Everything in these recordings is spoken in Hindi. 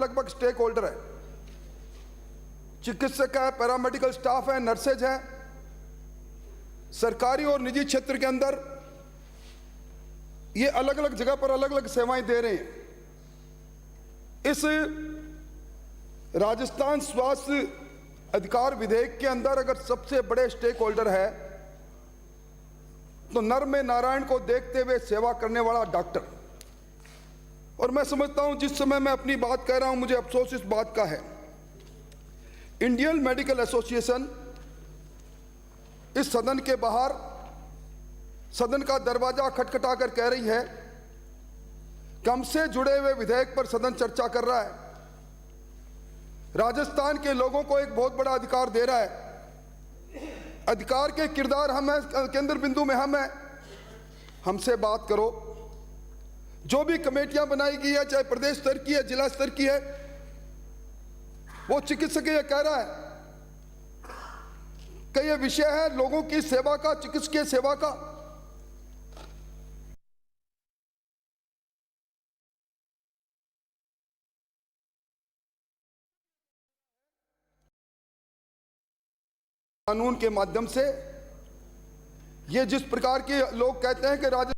लगभग स्टेक होल्डर है, चिकित्सक है, पैरामेडिकल स्टाफ है, नर्सेज हैं, सरकारी और निजी क्षेत्र के अंदर ये अलग अलग जगह पर अलग अलग सेवाएं दे रहे हैं। इस राजस्थान स्वास्थ्य अधिकार विधेयक के अंदर अगर सबसे बड़े स्टेक होल्डर है तो नर में नारायण को देखते हुए सेवा करने वाला डॉक्टर। और मैं समझता हूं जिस समय मैं अपनी बात कह रहा हूं मुझे अफसोस इस बात का है, इंडियन मेडिकल एसोसिएशन इस सदन के बाहर सदन का दरवाजा खटखटा कर कह रही है कि हमसे जुड़े हुए विधेयक पर सदन चर्चा कर रहा है, राजस्थान के लोगों को एक बहुत बड़ा अधिकार दे रहा है, अधिकार के किरदार हम हैं, केंद्र बिंदु में हम हैं, हमसे बात करो। जो भी कमेटियां बनाई गई है, चाहे प्रदेश स्तर की है, जिला स्तर की है, वो चिकित्सक ये कह रहा है कि ये विषय है लोगों की सेवा का, चिकित्सकीय सेवा का। कानून के माध्यम से ये जिस प्रकार के लोग कहते हैं कि राज्य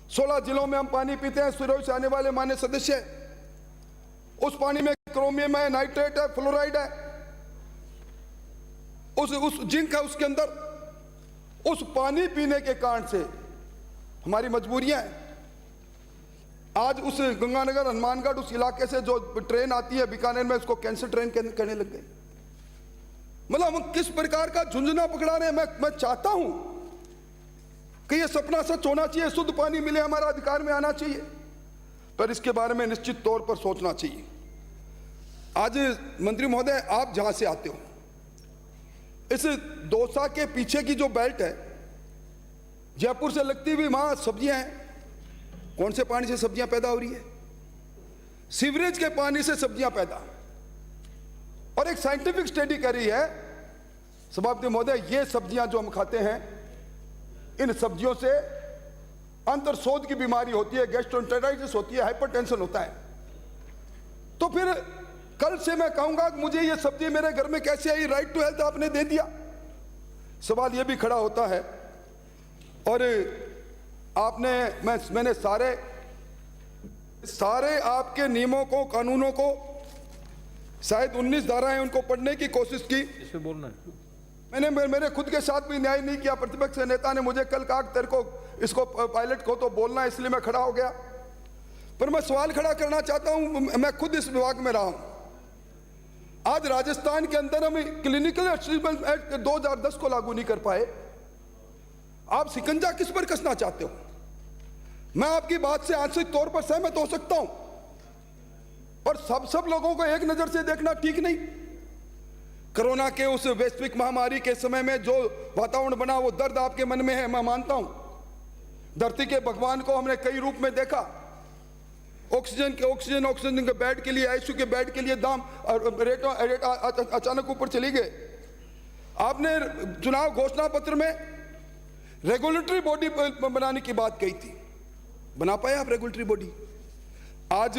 16 जिलों में हम पानी पीते हैं, सिरोही से आने वाले मान्य सदस्य, उस पानी में क्रोमियम है, नाइट्रेट है, फ्लोराइड है, उस जिंक है उसके अंदर। उस पानी पीने के कारण से हमारी मजबूरियां हैं। आज उस गंगानगर हनुमानगढ़ उस इलाके से जो ट्रेन आती है बीकानेर में, उसको कैंसर ट्रेन कहने लग गए। मतलब हम किस प्रकार का झुंझुना पकड़ा रहे हैं। मैं चाहता हूं कि ये सपना सच होना चाहिए, शुद्ध पानी मिले, हमारा अधिकार में आना चाहिए, पर इसके बारे में निश्चित तौर पर सोचना चाहिए। आज मंत्री महोदय आप जहां से आते हो, इस दौसा के पीछे की जो बेल्ट है, जयपुर से लगती हुई, वहां सब्जियां हैं। कौन से पानी से सब्जियां पैदा हो रही है? सीवरेज के पानी से सब्जियां पैदा। और एक साइंटिफिक स्टडी कर रही है सभापति महोदय, ये सब्जियां जो हम खाते हैं, इन सब्जियों से अंतर्शोध की बीमारी होती है, गैस्ट्रोएंटेराइटिस होती है, हाइपरटेंशन होता है। तो फिर कल से मैं कहूंगा कि मुझे ये सब्जी मेरे घर में कैसे आई? राइट टू हेल्थ आपने दे दिया, सवाल ये भी खड़ा होता है, और मैंने सारे आपके नियमों को, कानूनों को, शायद 19 धाराएं उनको पढ़ने की कोशिश की। इसमें बोलना मैंने खुद के साथ भी न्याय नहीं किया। प्रतिपक्ष नेता ने मुझे कल कहा तेरे को इसको पायलट को तो बोलना है, इसलिए मैं खड़ा हो गया। पर मैं सवाल खड़ा करना चाहता हूं, मैं खुद इस विभाग में रहा हूं। आज राजस्थान के अंदर हम क्लिनिकल असिस्टेंट एक्ट 2010 को लागू नहीं कर पाए। आप शिकंजा किस पर कसना चाहते हो? मैं आपकी बात से आंशिक तौर पर सहमत हो सकता हूं, पर सब लोगों को एक नजर से देखना ठीक नहीं। कोरोना के उस वैश्विक महामारी के समय में जो वातावरण बना, वो दर्द आपके मन में है, मैं मानता हूं। धरती के भगवान को हमने कई रूप में देखा। ऑक्सीजन के बेड के लिए, आईसीयू के बेड के लिए दाम रेट अचानक ऊपर चली गए। आपने चुनाव घोषणा पत्र में रेगुलेटरी बॉडी बनाने की बात कही थी, बना पाए आप रेगुलेटरी बॉडी? आज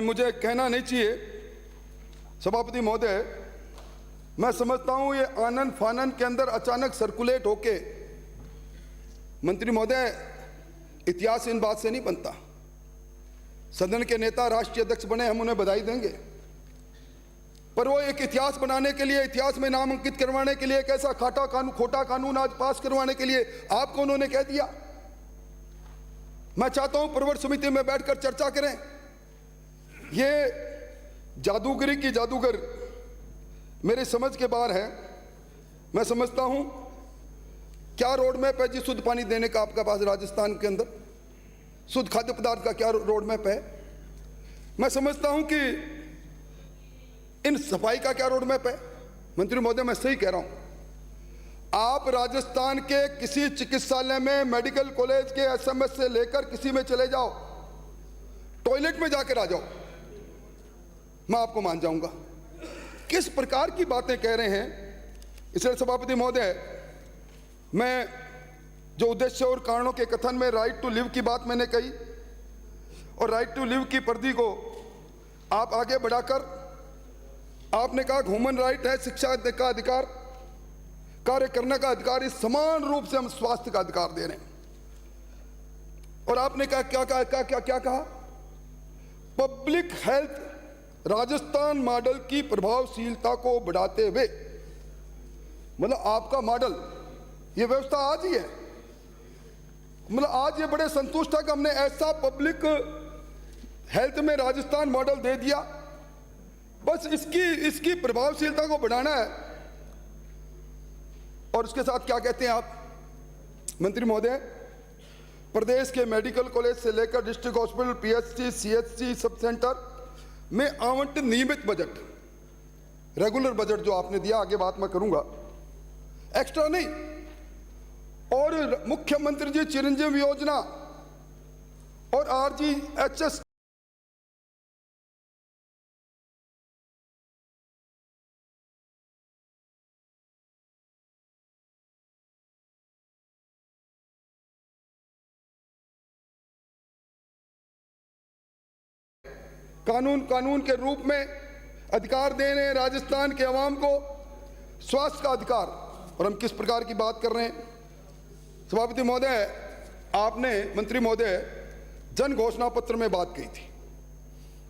मुझे कहना नहीं चाहिए सभापति महोदय, मैं समझता हूं ये आनंद फानन के अंदर अचानक सर्कुलेट होके, मंत्री महोदय इतिहास इन बात से नहीं बनता। सदन के नेता राष्ट्रीय अध्यक्ष बने, हम उन्हें बधाई देंगे, पर वो एक इतिहास बनाने के लिए, इतिहास में नाम अंकित करवाने के लिए, एक ऐसा खोटा कानून आज पास करवाने के लिए आपको उन्होंने कह दिया। मैं चाहता हूं प्रवर समिति में बैठकर चर्चा करें। ये जादूगरी की जादूगर मेरी समझ के बाहर है। मैं समझता हूं क्या रोड मैप है जी शुद्ध पानी देने का आपका पास राजस्थान के अंदर? शुद्ध खाद्य पदार्थ का क्या रोड मैप है? मैं समझता हूं कि इन सफाई का क्या रोड मैप है? मंत्री महोदय मैं सही कह रहा हूं, आप राजस्थान के किसी चिकित्सालय में, मेडिकल कॉलेज के एसएमएस से लेकर किसी में चले जाओ, टॉयलेट में जाकर आ जाओ, मैं आपको मान जाऊंगा। किस प्रकार की बातें कह रहे हैं। इसलिए सभापति महोदय, मैं जो उद्देश्य और कारणों के कथन में राइट टू लिव की बात मैंने कही, और राइट टू लिव की परिधि को आप आगे बढ़ाकर आपने कहा ह्यूमन राइट है, शिक्षा का अधिकार, कार्य करने का अधिकार, इस समान रूप से हम स्वास्थ्य का अधिकार दे रहे हैं। और आपने कहा क्या कहा? पब्लिक हेल्थ राजस्थान मॉडल की प्रभावशीलता को बढ़ाते हुए, मतलब आपका मॉडल, ये व्यवस्था आज ही है। मतलब आज ये बड़े संतुष्ट है कि हमने ऐसा पब्लिक हेल्थ में राजस्थान मॉडल दे दिया, बस इसकी प्रभावशीलता को बढ़ाना है। और उसके साथ क्या कहते हैं आप मंत्री महोदय? प्रदेश के मेडिकल कॉलेज से लेकर district hospital, PHC, CHC, sub centre में आवंटित नियमित बजट, रेगुलर बजट जो आपने दिया, आगे बात मैं करूंगा, एक्स्ट्रा नहीं। और मुख्यमंत्री जी चिरंजीव योजना और आरजीएचएस कानून के रूप में अधिकार दे रहे हैं राजस्थान के अवाम को स्वास्थ्य का अधिकार। और हम किस प्रकार की बात कर रहे हैं सभापति महोदय? आपने मंत्री महोदय जन घोषणा पत्र में बात कही थी।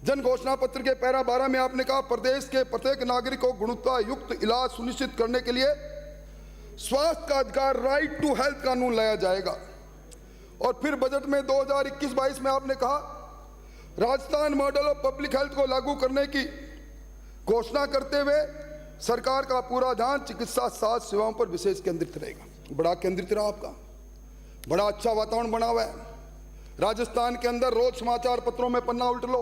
जन घोषणा पत्र के पैरा 12 में आपने कहा प्रदेश के प्रत्येक नागरिक को गुणवत्ता युक्त इलाज सुनिश्चित करने के लिए स्वास्थ्य का अधिकार, राइट टू हेल्थ कानून लाया जाएगा। और फिर बजट में 2021-22 में आपने कहा Rajasthan model of public health को लागू करने की घोषणा करते हुए सरकार का पूरा ध्यान चिकित्सा स्वास्थ्य सेवाओं पर विशेष केंद्रित रहेगा। बड़ा केंद्रित रहा आपका, बड़ा अच्छा वातावरण बना हुआ है राजस्थान के अंदर। रोज समाचार पत्रों में पन्ना उल्ट लो,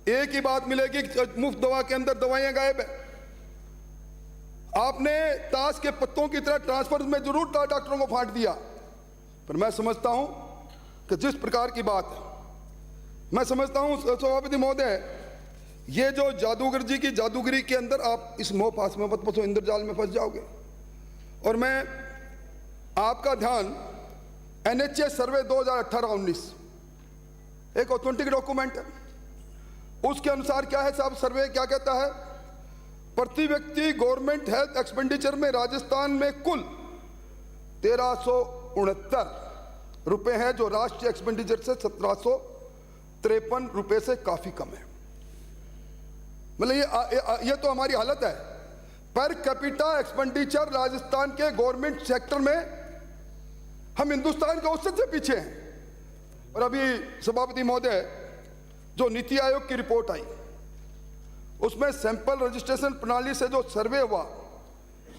एक ही बात मिलेगी, मुफ्त दवा के अंदर दवाइयां गायब है। आपने ताश के पत्तों की तरह ट्रांसफर में जरूर डॉक्टरों को फाड़ दिया, पर मैं समझता हूं कि जिस प्रकार की बात है, मैं समझता हूं सभापति महोदय, ये जो जादूगर जी की जादूगरी के अंदर आप इस मोह पास में मत फंसो, इंद्रजाल में फंस जाओगे। और मैं आपका ध्यान एनएचए सर्वे 2018-19 एक ऑथेंटिक डॉक्यूमेंट है, उसके अनुसार क्या है साहब? सर्वे क्या कहता है? प्रति व्यक्ति गवर्नमेंट हेल्थ एक्सपेंडिचर में राजस्थान में कुल 1369 रुपए है, जो राष्ट्रीय एक्सपेंडिचर से 1753 रुपए से काफी कम है। मतलब ये तो हमारी हालत है। पर कैपिटा एक्सपेंडिचर राजस्थान के गवर्नमेंट सेक्टर में हम हिंदुस्तान के औसत से पीछे हैं। और अभी सभापति महोदय, जो नीति आयोग की रिपोर्ट आई उसमें सैंपल रजिस्ट्रेशन प्रणाली से जो सर्वे हुआ,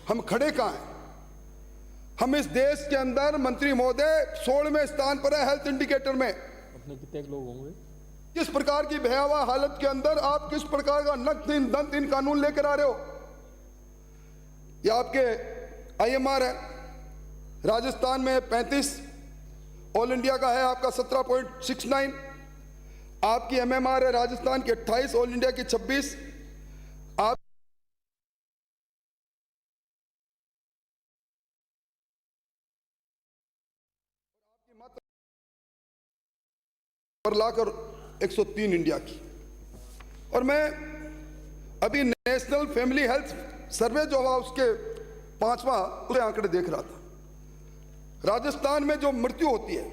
हम खड़े कहां हैं? हम इस देश के अंदर मंत्री महोदय 16वें स्थान पर है हेल्थ इंडिकेटर में। अपने कितने लोग होंगे? किस प्रकार की भयावह हालत के अंदर आप किस प्रकार का नग्न दंतहीन कानून लेकर आ रहे हो? ये आपके IMR है, राजस्थान में 35, ऑल इंडिया का है आपका 17.69, आपकी MMR है राजस्थान की 28, ऑल इंडिया की 26। आप पर लाकर 103 इंडिया की। और मैं अभी नेशनल फैमिली हेल्थ सर्वे जो हुआ उसके 5वां उसके आंकड़े देख रहा था। राजस्थान में जो मृत्यु होती है,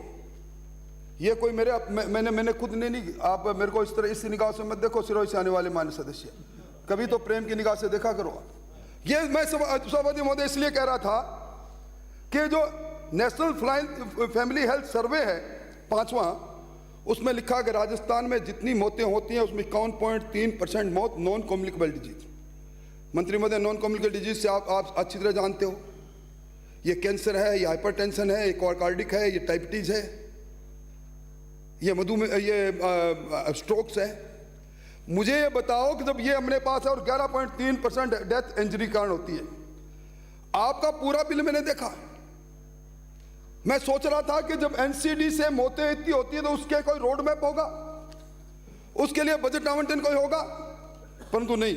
ये कोई मैंने खुद नहीं, आप मेरे को इस तरह इस निगाह से मत देखो, सिरोही से आने वाले मान्य सदस्य, कभी तो प्रेम की निगाह से देखा करो। ये मैं सभापति महोदय इसलिए कह रहा था कि जो नेशनल फैमिली हेल्थ सर्वे है 5वां, उसमें लिखा कि राजस्थान में जितनी मौतें होती हैं उसमें 51.3% मौत नॉन कम्युनिकेबल डिजीज। मंत्री महोदय, नॉन कम्युनिकेबल डिजीज से आप अच्छी तरह जानते हो, ये कैंसर है, ये हाइपरटेंशन है, ये कार्डिक है, ये डायबिटीज है, ये मधुमेह, ये स्ट्रोक्स है। मुझे ये बताओ कि जब ये अपने पास है और 11.3% डेथ इंजरी कारण होती है, आपका पूरा बिल मैंने देखा। मैं सोच रहा था कि जब NCD से मौतें इतनी होती है तो उसके कोई रोड मैप होगा, उसके लिए बजट आवंटन कोई होगा, परंतु नहीं।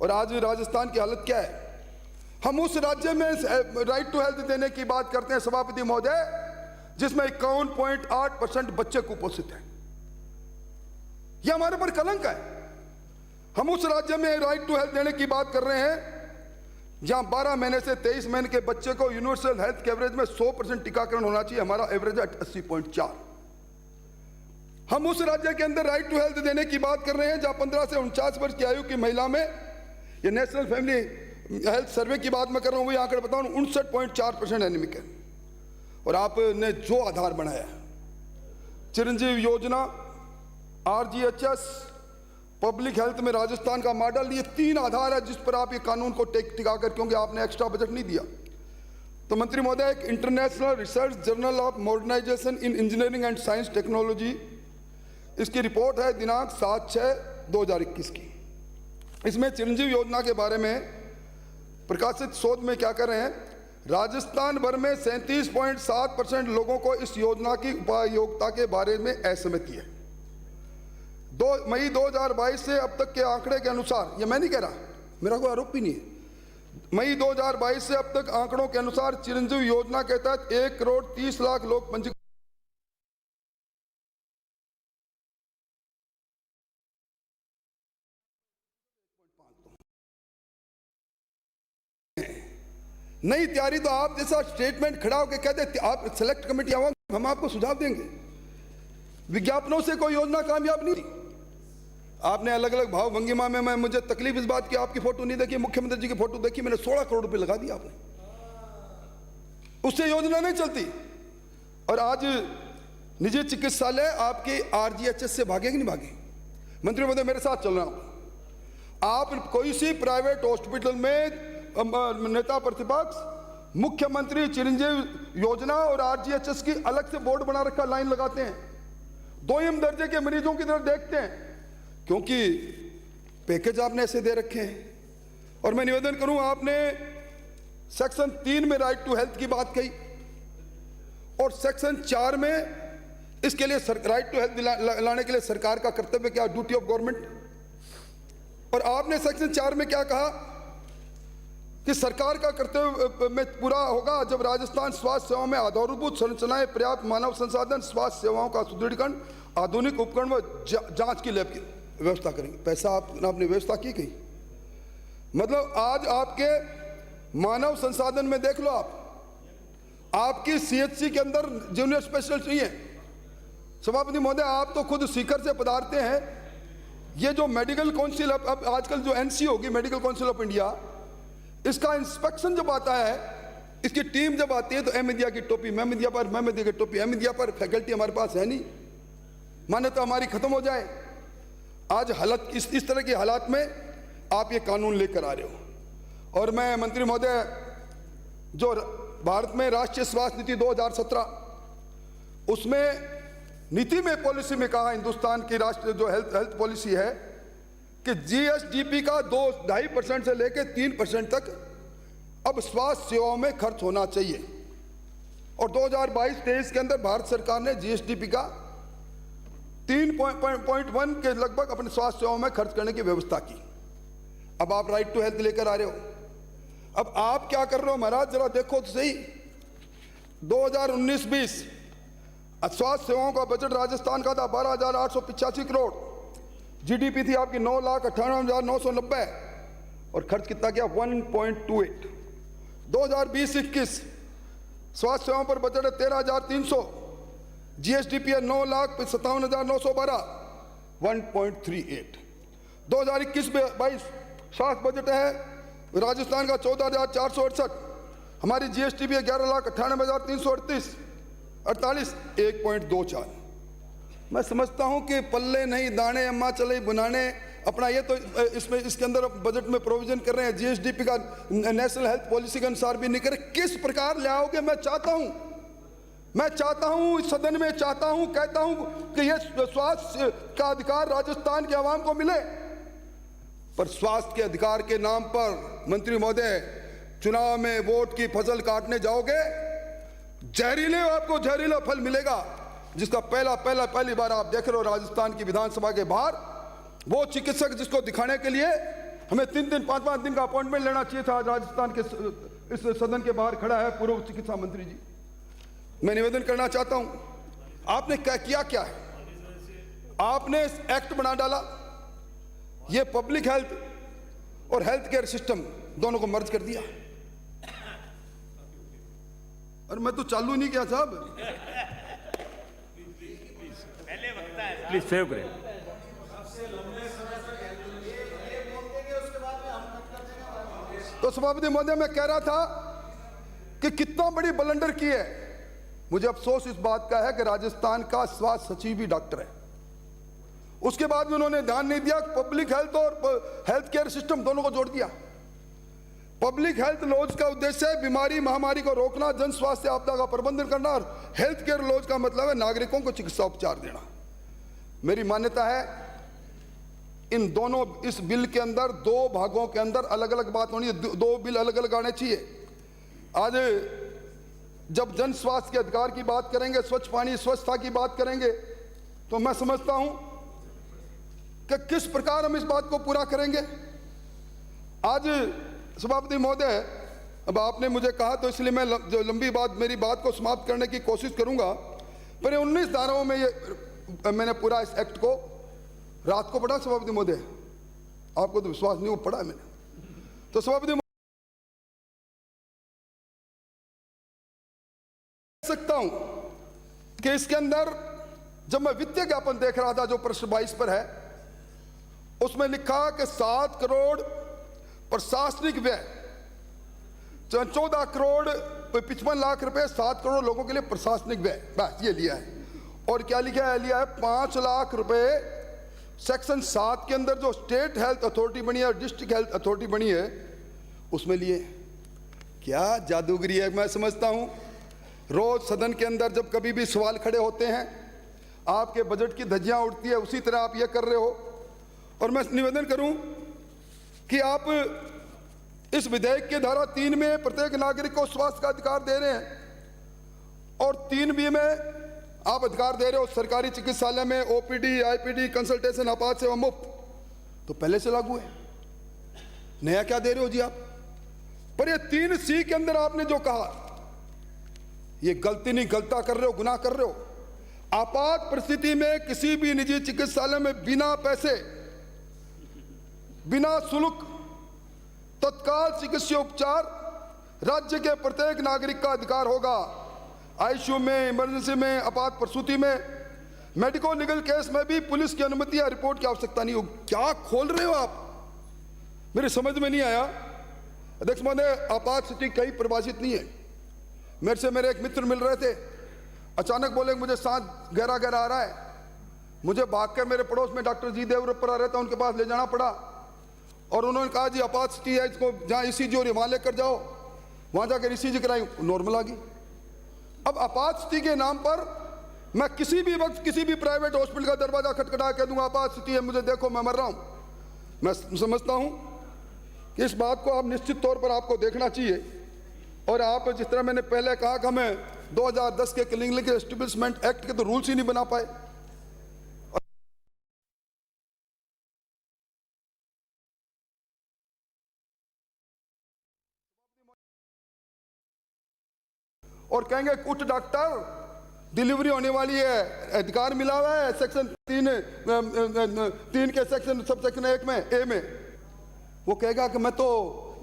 और आज राजस्थान की हालत क्या है? हम उस राज्य में राइट टू हेल्थ देने की बात करते हैं सभापति महोदय, जिसमें 51.8% बच्चे कुपोषित हैं। यह हमारे पर कलंक है। हम उस राज्य में राइट टू हेल्थ देने की बात कर रहे हैं जहां 12 महीने से 23 महीने के बच्चे को यूनिवर्सल हेल्थ कवरेज में 100% टीकाकरण होना चाहिए, हमारा एवरेज है 80.4। हम उस राज्य के अंदर राइट टू हेल्थ देने की बात कर रहे हैं जहां 15 से 49 वर्ष की आयु की महिला में, ये नेशनल फैमिली हेल्थ सर्वे की बात मैं कर रहा हूं, वही आंकड़े बताऊं, 59.4% एनीमिक है। और आपने जो आधार बनाया, चिरंजीव योजना, RGHS, पब्लिक हेल्थ में राजस्थान का मॉडल, ये 3 आधार है जिस पर आप ये कानून को टिका कर, क्योंकि आपने एक्स्ट्रा बजट नहीं दिया। तो मंत्री महोदय, एक international research journal of modernisation in engineering and science technology, इसकी रिपोर्ट है दिनांक 7/6/2021 की। इसमें चिरंजीव योजना के बारे में प्रकाशित शोध में क्या कर रहे हैं, राजस्थान भर में 37.7% लोगों को इस योजना की उपयोगिता के बारे में असहमति है। 2 मई 2022 से अब तक के आंकड़े के अनुसार, ये मैं नहीं कह रहा, मेरा कोई आरोप भी नहीं है, मई 2022 से अब तक आंकड़ों के अनुसार चिरंजीव योजना के तहत 1,30,00,000 लोग पंजीकृत नहीं तैयारी। तो आप जैसा स्टेटमेंट खड़ा होकर कहते आप सेलेक्ट कमेटी आओ, हम आपको सुझाव देंगे। विज्ञापनों से कोई योजना कामयाब नहीं। आपने अलग अलग भाव भंगिमा में, मैं मुझे तकलीफ इस बात की, आपकी फोटो नहीं देखी, मुख्यमंत्री जी की फोटो देखी, मैंने 16 करोड़ रुपए लगा दिया आपने, उससे योजना नहीं चलती। और आज निजी चिकित्सालय आपके RGHS से भागे कि नहीं भागे? मंत्री महोदय, मेरे साथ चल रहा हूं, आप कोई सी प्राइवेट हॉस्पिटल में नेता प्रतिपक्ष मुख्यमंत्री चिरंजीव योजना और RGHS की अलग से बोर्ड बना रखा, लाइन लगाते हैं, 2ym दर्जे के मरीजों की तरफ देखते हैं, क्योंकि पैकेज आपने ऐसे दे रखे हैं। और मैं निवेदन करूं, आपने सेक्शन 3 में राइट टू हेल्थ की बात कही और सेक्शन 4 में इसके लिए राइट टू हेल्थ लाने के लिए सरकार का कर्तव्य क्या, ड्यूटी ऑफ गवर्नमेंट। और आपने सेक्शन 4 में क्या कहा कि सरकार का कर्तव्य में पूरा होगा जब राजस्थान स्वास्थ्य सेवाओं में आधारभूत संरचनाएं, पर्याप्त मानव संसाधन, स्वास्थ्य सेवाओं का सुदृढ़ीकरण, आधुनिक उपकरण व जांच की लैब की व्यवस्था करेंगे। पैसा आपने व्यवस्था की गई। मतलब आज आपके मानव संसाधन में देख लो, आपकी सीएचसी के अंदर जूनियर स्पेशलिस्ट नहीं है। सभापति महोदय, आप तो खुद सीकर से पधारते हैं। ये जो मेडिकल काउंसिल, अब आजकल जो एनसी होगी, मेडिकल काउंसिल ऑफ इंडिया, इसका इंस्पेक्शन जब आता है, इसकी टीम जब आती है, तो अहमदिया की टोपी महमदिया पर, महमदिया की टोपी अहमदिया पर। फैकल्टी हमारे पास है नहीं, मान्यता हमारी खत्म हो जाए। आज हालत इस तरह की हालात में आप ये कानून लेकर आ रहे हो। और मैं मंत्री महोदय, जो भारत में राष्ट्रीय स्वास्थ्य नीति 2017, उसमें नीति में, पॉलिसी में कहा, हिंदुस्तान की राष्ट्रीय जो हेल्थ पॉलिसी है कि जीएसडीपी का 2-2.5% से लेकर 3% तक अब स्वास्थ्य सेवाओं में खर्च होना चाहिए। और 2022-23 के अंदर भारत सरकार ने जीएसडीपी का 3.1 के लगभग अपने स्वास्थ्य सेवाओं में खर्च करने की व्यवस्था की। अब आप राइट टू हेल्थ लेकर आ रहे हो। अब आप क्या कर रहे हो महाराज, जरा देखो तो सही। 2019-20 स्वास्थ्य सेवाओं का बजट राजस्थान का था 12,885 करोड़। जीडीपी थी आपकी 9,98,990 और खर्च कितना किया, 1.28। 2020-21 स्वास्थ्य सेवाओं पर बजट है 13,300, जीएसडीपी है 9,57,912, 1.38। 2021-22 स्वास्थ्य बजट है राजस्थान का 14,468, हमारी जीएसडीपी है 11,98,338, 1.24। मैं समझता हूं कि पल्ले नहीं दाने अम्मा चले बुनाने अपना, ये तो इसमें इसके अंदर बजट में प्रोविजन कर रहे हैं। जीएसडीपी का नेशनल हेल्थ पॉलिसी के अनुसार भी नहीं करे, किस प्रकार ले आओगे? मैं चाहता हूं इस सदन में चाहता हूं, कहता हूं कि ये स्वास्थ्य का अधिकार राजस्थान के आवाम को मिले, पर स्वास्थ्य के अधिकार के नाम पर मंत्री महोदय चुनाव में वोट की फसल काटने जाओगे, आपको जहरीला फल मिलेगा, जिसका पहली बार आप देख रहे हो राजस्थान की विधानसभा के बाहर। वो चिकित्सक जिसको दिखाने के लिए हमें 3-3, 5-5 दिन का अपॉइंटमेंट लेना चाहिए था, राजस्थान के इस सदन के बाहर खड़ा है पूर्व चिकित्सा मंत्री जी। मैं निवेदन करना चाहता हूं, आपने क्या है? आपने एक्ट बना डाला, ये पब्लिक हेल्थ और हेल्थ केयर सिस्टम दोनों को मर्ज कर दिया। और मैं तो चालू नहीं किया साहब, प्लीज सेव करें। तो सभापति महोदय, मैं कह रहा था कि कितना बड़ी ब्लंडर की है। मुझे अफसोस इस बात का है कि राजस्थान का स्वास्थ्य सचिव भी डॉक्टर है, उसके बाद भी उन्होंने ध्यान नहीं दिया। पब्लिक हेल्थ और हेल्थ केयर सिस्टम दोनों को जोड़ दिया। पब्लिक हेल्थ लॉज का उद्देश्य है बीमारी महामारी को रोकना, जन स्वास्थ्य आपदा का प्रबंधन करना, और हेल्थ केयर लॉज का मतलब है नागरिकों को चिकित्सा उपचार देना। मेरी मान्यता है इन दोनों, इस बिल के अंदर 2 भागों के अंदर अलग अलग बात होनी है, 2 बिल अलग अलग आने चाहिए। आज जब जन स्वास्थ्य के अधिकार की बात करेंगे, स्वच्छ पानी स्वच्छता की बात करेंगे, तो मैं समझता हूं कि किस प्रकार हम इस बात को पूरा करेंगे। आज सभापति महोदय, अब आपने मुझे कहा तो इसलिए मैं जो लंबी बात, मेरी बात को समाप्त करने की कोशिश करूंगा। पर 19 धाराओं में ये मैंने पूरा इस एक्ट को रात को पढ़ा सभापति महोदय, आपको तो विश्वास नहीं, वो पढ़ा मैंने। तो सभापति सकता हूं कि इसके अंदर जब मैं वित्तीय ज्ञापन देख रहा था जो पृष्ठ 22 पर है, उसमें लिखा कि 7 करोड़ प्रशासनिक व्यय, 14 करोड़ 55 लाख रुपए 7 करोड़ लोगों के लिए प्रशासनिक व्यय, बस ये लिया है। और क्या लिखा है? 5 लाख रुपए सेक्शन 7 के अंदर जो स्टेट हेल्थ अथॉरिटी बनी है और डिस्ट्रिक्ट हेल्थ अथॉरिटी बनी है उसमें लिए। क्या जादूगरी है? मैं समझता हूं रोज सदन के अंदर जब कभी भी सवाल खड़े होते हैं, आपके बजट की धज्जियां उड़ती है, उसी तरह आप ये कर रहे हो। और मैं निवेदन करूं कि आप इस विधेयक के धारा 3 में प्रत्येक नागरिक को स्वास्थ्य का अधिकार दे रहे हैं, और 3B में आप अधिकार दे रहे हो सरकारी चिकित्सालय में ओपीडी, आईपीडी, कंसल्टेशन, आपात सेवा मुफ्त, तो पहले से लागू है। नया क्या दे रहे हो जी आप? पर ये 3C के अंदर आपने जो कहा, ये गलती नहीं, गलता कर रहे हो, गुनाह कर रहे हो। आपात परिस्थिति में किसी भी निजी चिकित्सालय में बिना पैसे, बिना शुल्क तत्काल चिकित्सा उपचार राज्य के प्रत्येक नागरिक का अधिकार होगा। आईसीयू में, इमरजेंसी में, आपात प्रसूति में, मेडिको लीगल केस में भी पुलिस की अनुमति या रिपोर्ट की आवश्यकता नहीं होगी। क्या खोल रहे हो आप? मेरी समझ में नहीं आया। अध्यक्ष महोदय, आपात स्थिति कहीं परिभाषित नहीं है। मेरे से मेरे एक मित्र मिल रहे थे, अचानक बोले मुझे सांस गहरा गहरा आ रहा है। मुझे भाग के मेरे पड़ोस में डॉक्टर जी देवरपरा रहता, उनके पास ले जाना पड़ा और उन्होंने कहा जी आपात स्थिति है, इसको जहाँ ईसीजी हो रही वहाँ लेकर जाओ। वहाँ जाकर ईसीजी कराई, नॉर्मल आ गई। अब आपात स्थिति के नाम पर मैं किसी भी वक्त किसी भी प्राइवेट हॉस्पिटल का दरवाजा खटखटा के दूंगा आपात स्थिति है, मुझे देखो मैं मर रहा हूँ। मैं समझता हूँ कि इस बात को आप निश्चित तौर पर आपको देखना चाहिए। और आप जिस तरह मैंने पहले कहा कि हमें 2010 के क्लिनिकल एस्टेब्लिशमेंट एक्ट के तो रूल्स ही नहीं बना पाए। और कहेंगे कुछ डॉक्टर डिलीवरी होने वाली है, अधिकार मिला हुआ है सेक्शन 3 के सेक्शन सब सेक्शन 1 में ए में। वो कहेगा कि मैं तो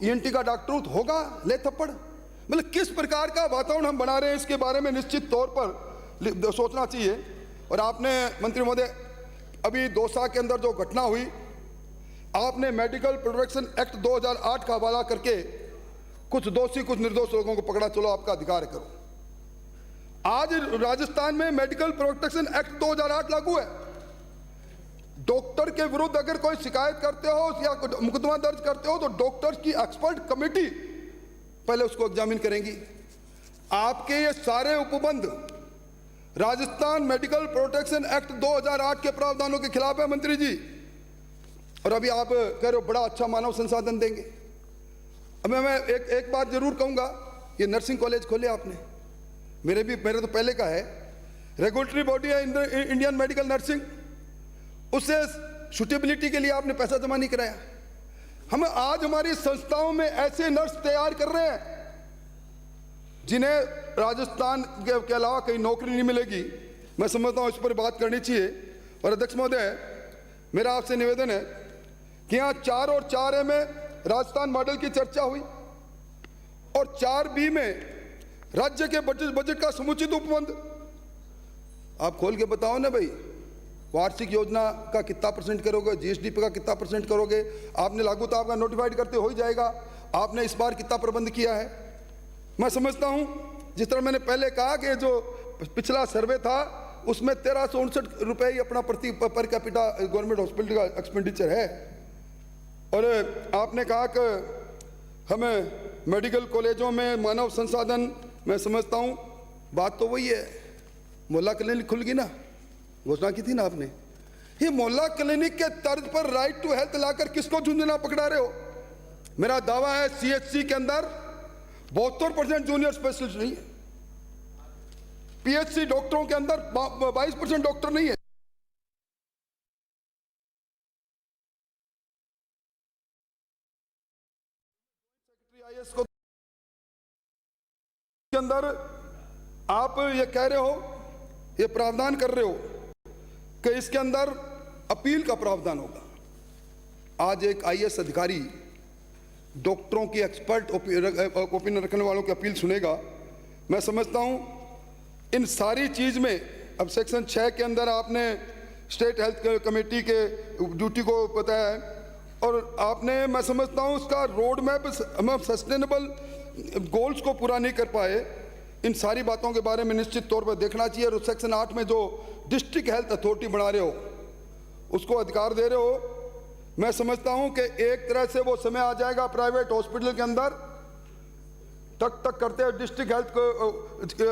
ईएनटी का डॉक्टर हूं, तो होगा ले थप्पड़। मतलब किस प्रकार का वातावरण हम बना रहे हैं, इसके बारे में निश्चित तौर पर सोचना चाहिए। और आपने मंत्री महोदय अभी दौसा के अंदर जो घटना हुई, आपने मेडिकल प्रोटेक्शन एक्ट 2008 का हवाला करके कुछ दोषी कुछ निर्दोष लोगों को पकड़ा, चलो आपका अधिकार है करो। आज राजस्थान में मेडिकल प्रोटेक्शन एक्ट 2008 लागू है। डॉक्टर के विरुद्ध अगर कोई शिकायत करते हो या मुकदमा दर्ज करते हो तो डॉक्टर्स की एक्सपर्ट कमेटी पहले उसको एग्जामिन करेंगी। आपके ये सारे उपबंध राजस्थान मेडिकल प्रोटेक्शन एक्ट 2008 के प्रावधानों के खिलाफ है मंत्री जी। और अभी आप कह रहे हो बड़ा अच्छा मानव संसाधन देंगे। अब मैं एक बात जरूर कहूंगा, ये नर्सिंग कॉलेज खोले आपने, मेरे तो पहले का है। रेगुलेटरी बॉडी है इंडियन मेडिकल नर्सिंग, उससे सुटेबिलिटी के लिए आपने पैसा जमा नहीं कराया। हम आज हमारी संस्थाओं में ऐसे नर्स तैयार कर रहे हैं जिन्हें राजस्थान के अलावा कहीं नौकरी नहीं मिलेगी। मैं समझता हूं इस पर बात करनी चाहिए। और अध्यक्ष महोदय, मेरा आपसे निवेदन है कि यहाँ 4 और 4A में राजस्थान मॉडल की चर्चा हुई और 4B में राज्य के बजट का समुचित उपबंध। आप खोल के बताओ ना भाई, वार्षिक योजना का कितना % करोगे, जीएसडीपी का कितना % करोगे। आपने लागू तो आपका नोटिफाइड करते हो ही जाएगा। आपने इस बार कितना प्रबंध किया है? मैं समझता हूं जिस तरह मैंने पहले कहा कि जो पिछला सर्वे था उसमें 1359 रुपये ही अपना प्रति पर कैपिटा गवर्नमेंट हॉस्पिटल का एक्सपेंडिचर है। और आपने कहा कि हमें मेडिकल कॉलेजों में मानव संसाधन, मैं समझता हूं बात तो वही है। मोहल्ला क्लिनिक खुल गई ना, घोषणा की थी ना आपने। ये मोहल्ला क्लिनिक के तर्ज पर राइट टू हेल्थ लाकर किसको झुंझुना पकड़ा रहे हो? मेरा दावा है सीएचसी के अंदर 72% जूनियर स्पेशलिस्ट नहीं है, पीएचसी डॉक्टरों के अंदर 22% डॉक्टर नहीं है। आईएएस को के अंदर आप ये कह रहे हो, ये प्रावधान कर रहे हो कि इसके अंदर अपील का प्रावधान होगा। आज एक आईएएस अधिकारी डॉक्टरों की एक्सपर्ट ओपिनियन रखने वालों की अपील सुनेगा। मैं समझता हूं इन सारी चीज में अब सेक्शन 6 के अंदर आपने स्टेट हेल्थ कमेटी के ड्यूटी को बताया है और आपने, मैं समझता हूं उसका रोड मैप हम सस्टेनेबल गोल्स को पूरा नहीं कर पाए। इन सारी बातों के बारे में निश्चित तौर पर देखना चाहिए। और सेक्शन 8 में जो डिस्ट्रिक्ट हेल्थ अथॉरिटी बना रहे हो, उसको अधिकार दे रहे हो, मैं समझता हूं कि एक तरह से वो समय आ जाएगा प्राइवेट हॉस्पिटल के अंदर टक करते हैं डिस्ट्रिक्ट हेल्थ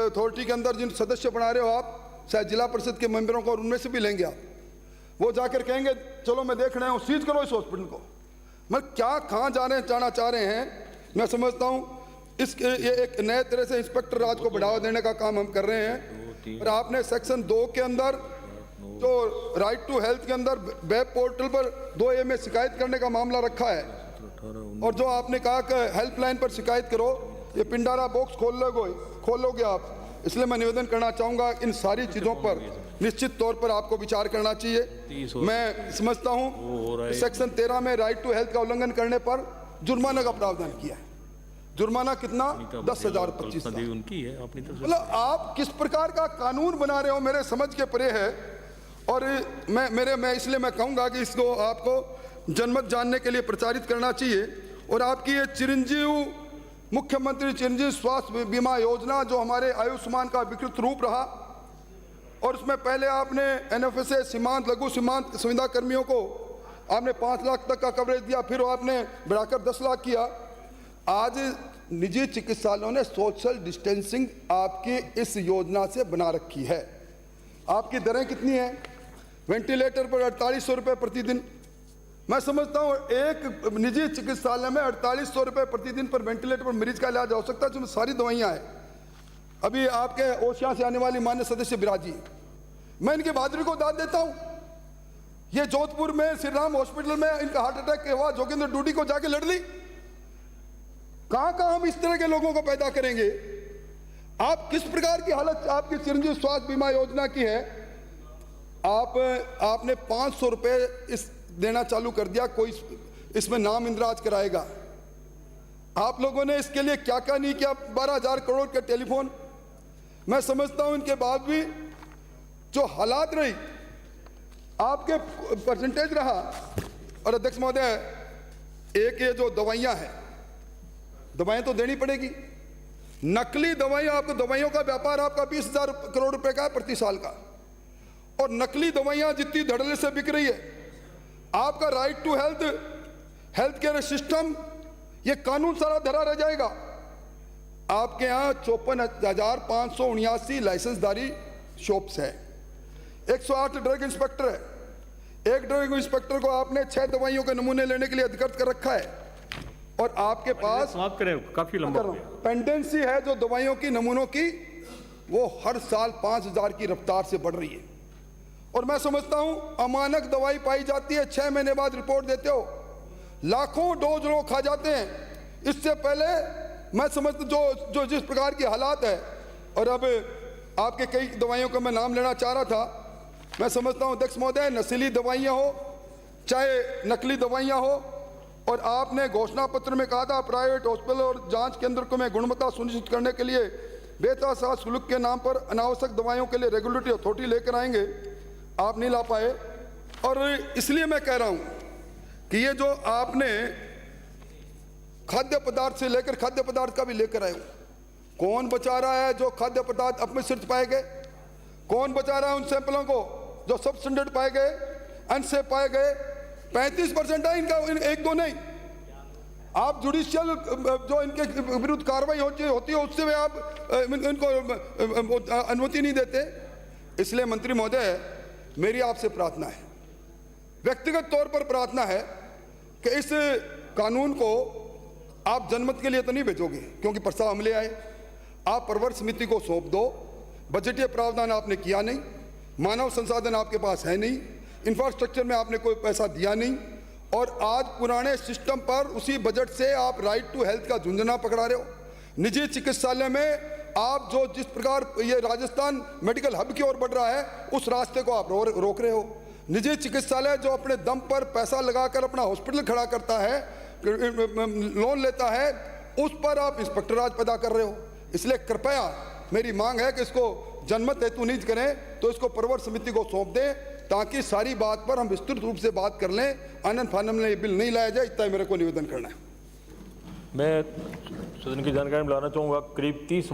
अथॉरिटी के अंदर जिन सदस्य बना रहे हो आप, शायद जिला परिषद के मेंबरों को, और उनमें से भी लेंगे आप, वो जाकर कहेंगे चलो मैं देख रहा हूँ, सीज करो इस हॉस्पिटल को। मैं क्या कहाँ जाना चाह रहे हैं। मैं समझता हूँ ये एक नए तरह से इंस्पेक्टर राज को बढ़ावा देने का काम हम कर रहे हैं। और आपने सेक्शन 2 के अंदर तो राइट टू हेल्थ के अंदर वेब पोर्टल पर 2A में शिकायत करने का मामला रखा है। और जो आपने कहा कि हेल्पलाइन पर शिकायत करो, ये पिंडारा बॉक्स खोल लोगे आप। इसलिए मैं निवेदन करना चाहूँगा इन सारी चीज़ों पर निश्चित तौर पर आपको विचार करना चाहिए। मैं समझता हूँ सेक्शन 13 में राइट टू हेल्थ का उल्लंघन करने पर जुर्माना का प्रावधान किया है। जुर्माना कितना? 10,000, 25,000। उनकी है अपनी तरफ से। मतलब आप किस प्रकार का कानून बना रहे हो मेरे समझ के परे है। और मैं इसलिए मैं कहूँगा कि इसको आपको जनमत जानने के लिए प्रचारित करना चाहिए। और आपकी ये चिरंजीव मुख्यमंत्री चिरंजीव स्वास्थ्य बीमा योजना जो हमारे आयुष्मान का विकृत रूप रहा, और उसमें पहले आपने NFSA सीमांत लघु सीमांत संविदा कर्मियों को आपने 5 लाख तक का कवरेज दिया, फिर आपने बढ़ाकर 10 लाख किया। आज निजी चिकित्सालयों ने सोशल डिस्टेंसिंग आपकी इस योजना से बना रखी है। आपकी दरें कितनी है? वेंटिलेटर पर 4800 रुपये प्रतिदिन। मैं समझता हूँ एक निजी चिकित्सालय में 4800 रुपये प्रतिदिन पर वेंटिलेटर पर मरीज का इलाज हो सकता है, जिसमें सारी दवाइयाँ हैं। अभी आपके ओशिया से आने वाली मान्य सदस्य बिराजी, मैं इनकी बहादुरी को दाद देता हूँ। ये जोधपुर में श्री राम हॉस्पिटल में इनका हार्ट अटैक हुआ, जोगिंदर डूडी को जाके लड़ ली। कहाँ हम इस तरह के लोगों को पैदा करेंगे? आप किस प्रकार की हालत आपकी चिरंजीव स्वास्थ्य बीमा योजना की है? आपने 500 रुपये इस देना चालू कर दिया, कोई इसमें नाम इंद्राज कराएगा। आप लोगों ने इसके लिए क्या क्या नहीं किया? 12,000 करोड़ के टेलीफोन। मैं समझता हूं इनके बाद भी जो हालात रही, आपके परसेंटेज रहा। और अध्यक्ष महोदय, एक ये जो दवाइयां हैं, दवाएं तो देनी पड़ेगी। नकली दवाइयां, आपको दवाइयों का व्यापार आपका 20,000 करोड़ रुपए का है प्रति साल का, और नकली दवाइयां जितनी धड़ल्ले से बिक रही है। आपका right to health care system, ये कानून सारा धरा रह जाएगा। आपके यहाँ 54,579 लाइसेंसधारी शॉप्स है, 108 ड्रग इंस्पेक्टर है। एक ड्रग इंस्पेक्टर को आपने 6 दवाइयों के नमूने लेने के लिए अधिकृत कर रखा है, और आपके पास समाप्त करें, काफी लंबा हो गया। पेंडेंसी है जो दवाइयों की नमूनों की, वो हर साल 5,000 की रफ्तार से बढ़ रही है। और मैं समझता हूं अमानक दवाई पाई जाती है, 6 महीने बाद रिपोर्ट देते हो, लाखों डोज लोग खा जाते हैं। इससे पहले मैं समझता जो जिस प्रकार की हालात है, और अब आपके कई दवाइयों का मैं नाम लेना चाह रहा था। मैं समझता हूं अध्यक्ष महोदय, नशीली दवाइयां हो चाहे नकली दवाइयां हो, और आपने घोषणा पत्र में कहा था प्राइवेट हॉस्पिटल और जांच केंद्र को में गुणवत्ता सुनिश्चित करने के लिए बेतहाशा शुल्क के नाम पर अनावश्यक दवाइयों के लिए रेगुलेटरी अथॉरिटी लेकर आएंगे। आप नहीं ला पाए, और इसलिए मैं कह रहा हूं कि ये जो आपने खाद्य पदार्थ से लेकर खाद्य पदार्थ का भी लेकर आए हो, कौन बचा रहा है जो खाद्य पदार्थ अपमिश्रित पाए गए? कौन बचा रहा है उन सैंपलों को जो सब स्टैंडर्ड पाए गए, अनसेफ पाए गए? 35% है इनका, 1-2 नहीं। आप जुडिशियल जो इनके विरुद्ध कार्रवाई होती है उससे भी आप इनको अनुमति नहीं देते। इसलिए मंत्री महोदय, मेरी आपसे प्रार्थना है, व्यक्तिगत तौर पर प्रार्थना है कि इस कानून को आप जनमत के लिए तो नहीं भेजोगे, क्योंकि प्रस्ताव हमले आए। आप प्रवर समिति को सौंप दो। बजटीय प्रावधान आपने किया नहीं, मानव संसाधन आपके पास है नहीं, इंफ्रास्ट्रक्चर में आपने कोई पैसा दिया नहीं, और आज पुराने सिस्टम पर उसी बजट से आप राइट टू हेल्थ का झुंझुना पकड़ा रहे हो। निजी चिकित्सालय में आप जो जिस प्रकार ये राजस्थान मेडिकल हब की ओर बढ़ रहा है, उस रास्ते को आप रोक रहे हो। निजी चिकित्सालय जो अपने दम पर पैसा लगाकर अपना हॉस्पिटल खड़ा करता है, लोन लेता है, उस पर आप इंस्पेक्टर राज पैदा कर रहे हो। इसलिए कृपया मेरी मांग है कि इसको जनमत हेतु नहीं करें तो इसको प्रवर समिति को सौंप दें, ताकि सारी बात पर हम विस्तृत रूप से बात कर लें। आनंद फानंद में ये बिल नहीं लाया जाए, इतना मेरे को निवेदन करना है। मैं सदन की जानकारी में लाना चाहूँगा, करीब 30